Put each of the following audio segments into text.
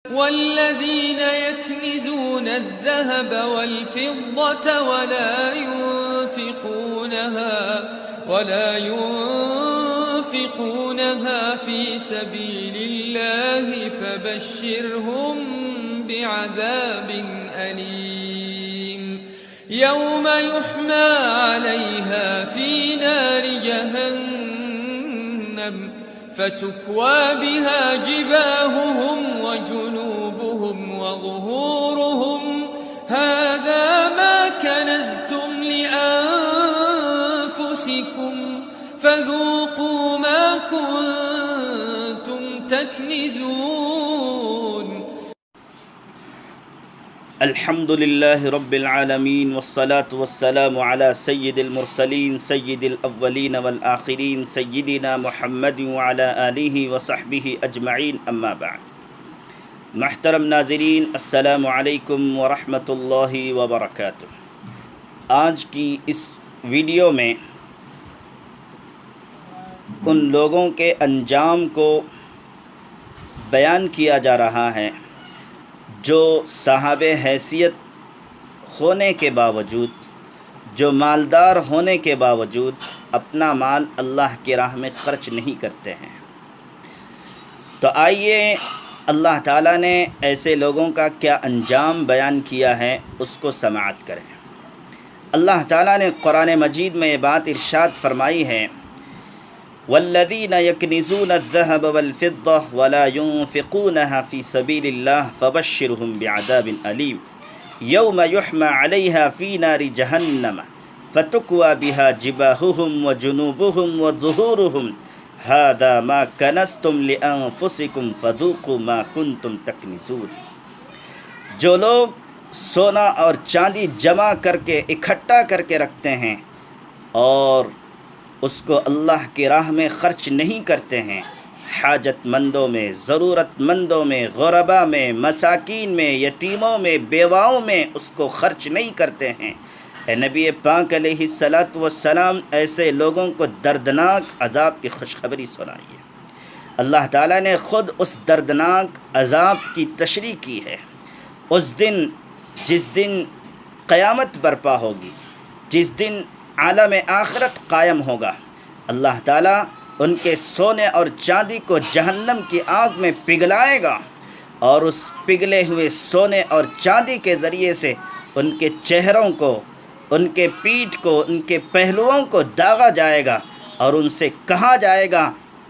والذين يكنزون الذهب والفضة ولا ينفقونها في سبيل الله فبشرهم بعذاب أليم يوم يحمى عليها في نار جهنم فتكوى بها جباههم وجنوبهم وظهورهم هذا ما كنزتم لأنفسكم فذوقوا ما كنتم تكنزون. الحمد لله رب العالمين والصلاة والسلام على سيد المرسلين سيد الأولين والآخرين سيدنا محمد وعلى آله وصحبه أجمعين أما بعد. محترم ناظرین، السلام علیکم ورحمۃ اللہ وبرکاتہ۔ آج کی اس ویڈیو میں ان لوگوں کے انجام کو بیان کیا جا رہا ہے جو صاحب حیثیت ہونے کے باوجود، جو مالدار ہونے کے باوجود اپنا مال اللہ کی راہ میں خرچ نہیں کرتے ہیں۔ تو آئیے اللہ تعالیٰ نے ایسے لوگوں کا کیا انجام بیان کیا ہے اس کو سماعت کریں۔ اللہ تعالیٰ نے قرآن مجید میں یہ بات ارشاد فرمائی ہے، وَالَّذِينَ يَكْنِزُونَ الذَّهَبَ وَالْفِضَّةَ وَلَا يُنْفِقُونَهَا فِي سَبِيلِ اللَّهِ فَبَشِّرْهُمْ بِعَذَابٍ أَلِيمٍ يَوْمَ يُحْمَى عَلَيْهَا فِي نَارِ جَهَنَّمَ فَتُكْوَى بِهَا جِبَاهُهُمْ وَجُنُوبُهُمْ وَظُهُورُهُمْ هَذَا مَا كَنَزْتُمْ لِأَنفُسِكُمْ فَذُوقُوا مَا كُنْتُمْ تَكْنِزُونَ۔ جو لوگ سونا اور چاندی جمع کر کے اکٹھا کر کے رکھتے ہیں اور اس کو اللہ کی راہ میں خرچ نہیں کرتے ہیں، حاجت مندوں میں، ضرورت مندوں میں، غربا میں، مساکین میں، یتیموں میں، بیواؤں میں اس کو خرچ نہیں کرتے ہیں، اے نبی پاک علیہ السلام ایسے لوگوں کو دردناک عذاب کی خوشخبری سنائیے۔ اللہ تعالیٰ نے خود اس دردناک عذاب کی تشریح کی ہے۔ اس دن، جس دن قیامت برپا ہوگی، جس دن عالم آخرت قائم ہوگا، اللہ تعالیٰ ان کے سونے اور چاندی کو جہنم کی آگ میں پگھلائے گا، اور اس پگھلے ہوئے سونے اور چاندی کے ذریعے سے ان کے چہروں کو، ان کے پیٹھ کو، ان کے پہلوؤں کو داغا جائے گا، اور ان سے کہا جائے گا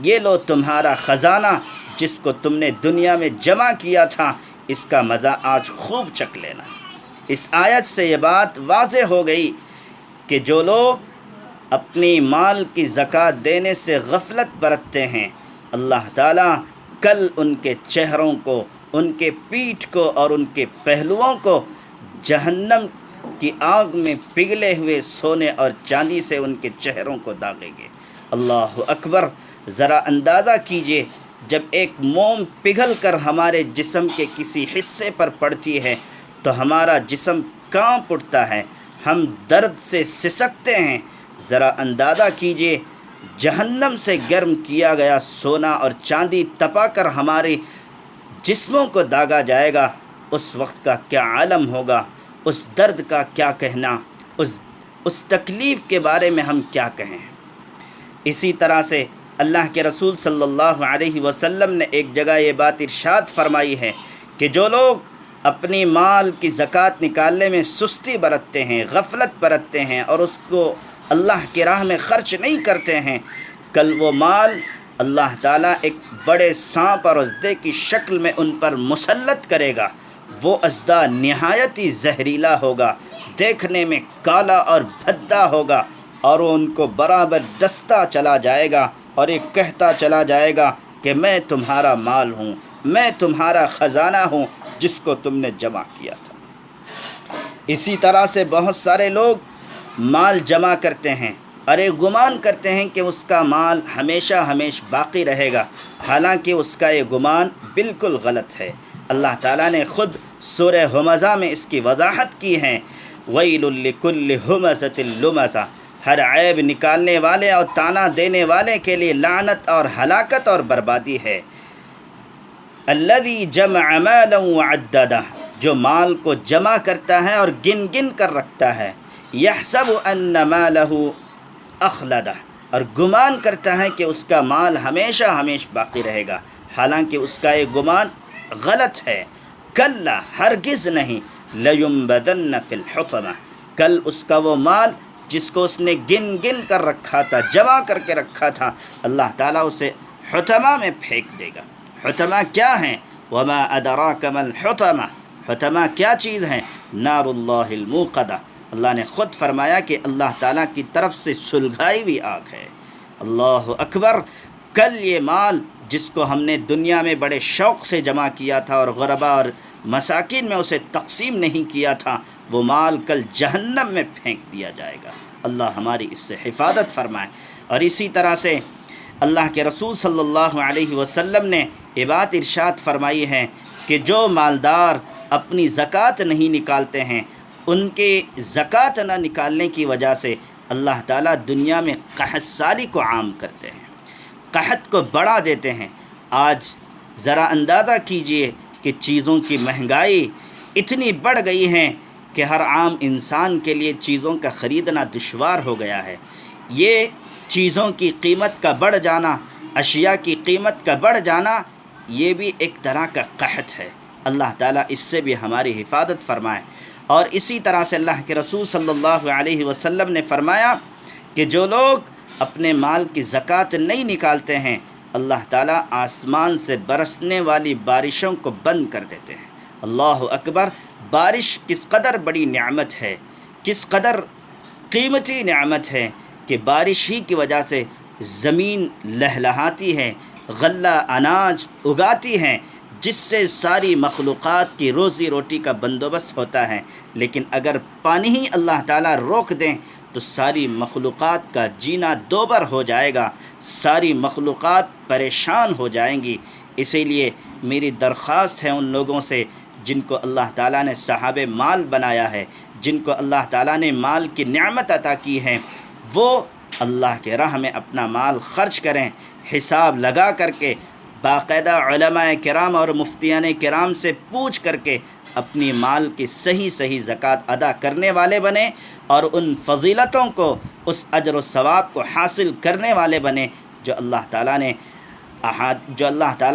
یہ لو تمہارا خزانہ جس کو تم نے دنیا میں جمع کیا تھا، اس کا مزہ آج خوب چکھ لینا۔ اس آیت سے یہ بات واضح ہو گئی کہ جو لوگ اپنی مال کی زکوٰۃ دینے سے غفلت برتتے ہیں، اللہ تعالیٰ کل ان کے چہروں کو، ان کے پیٹھ کو اور ان کے پہلوؤں کو جہنم کی آگ میں پگھلے ہوئے سونے اور چاندی سے ان کے چہروں کو داغیں گے۔ اللہ اکبر! ذرا اندازہ کیجئے، جب ایک موم پگھل کر ہمارے جسم کے کسی حصے پر پڑتی ہے تو ہمارا جسم کانپ اٹھتا ہے، ہم درد سے سسکتے ہیں۔ ذرا اندازہ کیجئے، جہنم سے گرم کیا گیا سونا اور چاندی تپا کر ہمارے جسموں کو داغا جائے گا، اس وقت کا کیا عالم ہوگا، اس درد کا کیا کہنا، اس تکلیف کے بارے میں ہم کیا کہیں۔ اسی طرح سے اللہ کے رسول صلی اللہ علیہ وسلم نے ایک جگہ یہ بات ارشاد فرمائی ہے کہ جو لوگ اپنی مال کی زکوٰۃ نکالنے میں سستی برتتے ہیں، غفلت برتتے ہیں اور اس کو اللہ کی راہ میں خرچ نہیں کرتے ہیں، کل وہ مال اللہ تعالیٰ ایک بڑے سانپ اور اژدے کی شکل میں ان پر مسلط کرے گا۔ وہ اژدھا نہایت ہی زہریلا ہوگا، دیکھنے میں کالا اور بھدا ہوگا، اور وہ ان کو برابر ڈستا چلا جائے گا اور یہ کہتا چلا جائے گا کہ میں تمہارا مال ہوں، میں تمہارا خزانہ ہوں جس کو تم نے جمع کیا تھا۔ اسی طرح سے بہت سارے لوگ مال جمع کرتے ہیں اور یہ گمان کرتے ہیں کہ اس کا مال ہمیشہ باقی رہے گا، حالانکہ اس کا یہ گمان بالکل غلط ہے۔ اللہ تعالیٰ نے خود سورہ ہمزہ میں اس کی وضاحت کی ہے، وَيْلٌ لِكُلِّ ہُمَزَةٍ لُمَزَةٍ، ہر عیب نکالنے والے اور طعنہ دینے والے کے لیے لعنت اور ہلاکت اور بربادی ہے۔ الذی جمع مالا وعددہ، جو مال کو جمع کرتا ہے اور گن گن کر رکھتا ہے، یحسب ان مالہ اخلدہ، اور گمان کرتا ہے کہ اس کا مال ہمیشہ ہمیشہ باقی رہے گا، حالانکہ اس کا یہ گمان غلط ہے۔ کلا، ہرگز نہیں، لینبذن فی الحطمہ، کل اس کا وہ مال جس کو اس نے گن گن کر رکھا تھا، جمع کر کے رکھا تھا، اللہ تعالیٰ اسے حطمہ میں پھینک دے گا۔ حطمہ کیا ہیں؟ وما ادراک ما الحطمہ، حطمہ کیا چیز ہیں؟ نار اللہ الموقدہ، اللہ نے خود فرمایا کہ اللہ تعالیٰ کی طرف سے سلگائی ہوئی آگ ہے۔ اللہ اکبر! کل یہ مال جس کو ہم نے دنیا میں بڑے شوق سے جمع کیا تھا اور غربا اور مساکین میں اسے تقسیم نہیں کیا تھا، وہ مال کل جہنم میں پھینک دیا جائے گا۔ اللہ ہماری اس سے حفاظت فرمائے۔ اور اسی طرح سے اللہ کے رسول صلی اللہ علیہ وسلم نے یہ بات ارشاد فرمائی ہے کہ جو مالدار اپنی زکوٰۃ نہیں نکالتے ہیں، ان کے زکوٰۃ نہ نکالنے کی وجہ سے اللہ تعالیٰ دنیا میں قحط سالی کو عام کرتے ہیں، قحط کو بڑھا دیتے ہیں۔ آج ذرا اندازہ کیجئے کہ چیزوں کی مہنگائی اتنی بڑھ گئی ہے کہ ہر عام انسان کے لیے چیزوں کا خریدنا دشوار ہو گیا ہے۔ یہ چیزوں کی قیمت کا بڑھ جانا، اشیاء کی قیمت کا بڑھ جانا، یہ بھی ایک طرح کا قحط ہے۔ اللہ تعالیٰ اس سے بھی ہماری حفاظت فرمائے۔ اور اسی طرح سے اللہ کے رسول صلی اللہ علیہ وسلم نے فرمایا کہ جو لوگ اپنے مال کی زکوٰۃ نہیں نکالتے ہیں، اللہ تعالیٰ آسمان سے برسنے والی بارشوں کو بند کر دیتے ہیں۔ اللہ اکبر! بارش کس قدر بڑی نعمت ہے، کس قدر قیمتی نعمت ہے کہ بارش ہی کی وجہ سے زمین لہلہاتی ہے، غلہ اناج اگاتی ہیں، جس سے ساری مخلوقات کی روزی روٹی کا بندوبست ہوتا ہے۔ لیکن اگر پانی ہی اللہ تعالیٰ روک دیں تو ساری مخلوقات کا جینا دوبر ہو جائے گا، ساری مخلوقات پریشان ہو جائیں گی۔ اسی لیے میری درخواست ہے ان لوگوں سے جن کو اللہ تعالیٰ نے صاحب مال بنایا ہے، جن کو اللہ تعالیٰ نے مال کی نعمت عطا کی ہے، وہ اللہ کے راہ میں اپنا مال خرچ کریں، حساب لگا کر کے، باقاعدہ علماء کرام اور مفتیان کرام سے پوچھ کر کے اپنی مال کی صحیح زکوٰۃ ادا کرنے والے بنیں، اور ان فضیلتوں کو، اس اجر و ثواب کو حاصل کرنے والے بنیں جو اللہ تعالیٰ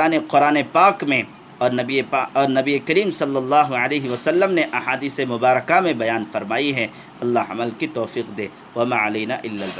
نے قرآن پاک میں اور نبی کریم صلی اللہ علیہ وسلم نے احادیث مبارکہ میں بیان فرمائی ہے۔ اللہ عمل کی توفیق دے۔ وما علینا الا البلاغ۔